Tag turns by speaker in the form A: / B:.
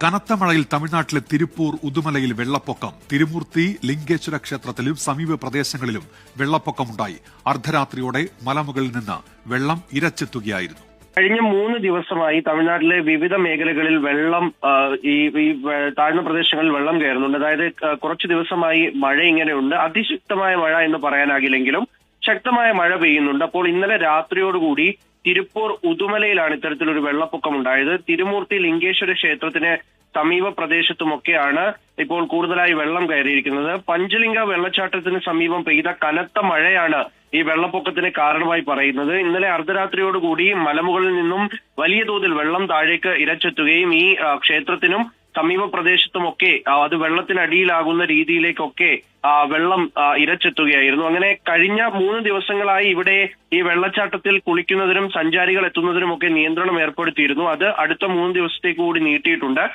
A: കനത്ത മഴയിൽ തമിഴ്നാട്ടിലെ തിരുപ്പൂർ ഉദുമലയിൽ വെള്ളപ്പൊക്കം. തിരുമൂർത്തി ലിംഗേശ്വര ക്ഷേത്രത്തിലും സമീപ പ്രദേശങ്ങളിലും വെള്ളപ്പൊക്കമുണ്ടായി. അർദ്ധരാത്രിയോടെ മലമുകളിൽ നിന്ന് വെള്ളം ഇരച്ചെത്തുകയായിരുന്നു.
B: കഴിഞ്ഞ 3 ദിവസമായി തമിഴ്നാട്ടിലെ വിവിധ മേഖലകളിൽ വെള്ളം ഈ താഴ്ന്ന പ്രദേശങ്ങളിൽ വെള്ളം കയറുന്നുണ്ട്. അതായത് കുറച്ചു ദിവസമായി മഴ ഇങ്ങനെയുണ്ട്. അതിശക്തമായ മഴ എന്ന് പറയാനാകില്ലെങ്കിലും ശക്തമായ മഴ പെയ്യുന്നുണ്ട്. അപ്പോൾ ഇന്നലെ രാത്രിയോടുകൂടി തിരുപ്പൂർ ഉദുമലയിലാണ് ഇത്തരത്തിലൊരു വെള്ളപ്പൊക്കം ഉണ്ടായത്. തിരുമൂർത്തി ലിംഗേശ്വര ക്ഷേത്രത്തിന് സമീപ പ്രദേശത്തുമൊക്കെയാണ് ഇപ്പോൾ കൂടുതലായി വെള്ളം കയറിയിരിക്കുന്നത്. പഞ്ചലിംഗ വെള്ളച്ചാട്ടത്തിന് സമീപം പെയ്ത കനത്ത മഴയാണ് ഈ വെള്ളപ്പൊക്കത്തിന് കാരണമായി പറയുന്നത്. ഇന്നലെ അർദ്ധരാത്രിയോടുകൂടി മലമുകളിൽ നിന്നും വലിയ തോതിൽ വെള്ളം താഴേക്ക് ഇരച്ചെത്തുകയും ഈ ക്ഷേത്രത്തിനും സമീപ പ്രദേശത്തുമൊക്കെ അത് വെള്ളത്തിനടിയിലാകുന്ന രീതിയിലേക്കൊക്കെ വെള്ളം ഇരച്ചെത്തുകയായിരുന്നു. അങ്ങനെ കഴിഞ്ഞ 3 ദിവസങ്ങളായി ഇവിടെ ഈ വെള്ളച്ചാട്ടത്തിൽ കുളിക്കുന്നതിനും സഞ്ചാരികൾ എത്തുന്നതിനുമൊക്കെ നിയന്ത്രണം ഏർപ്പെടുത്തിയിരുന്നു. അത് അടുത്ത 3 ദിവസത്തേക്ക് കൂടി നീട്ടിയിട്ടുണ്ട്.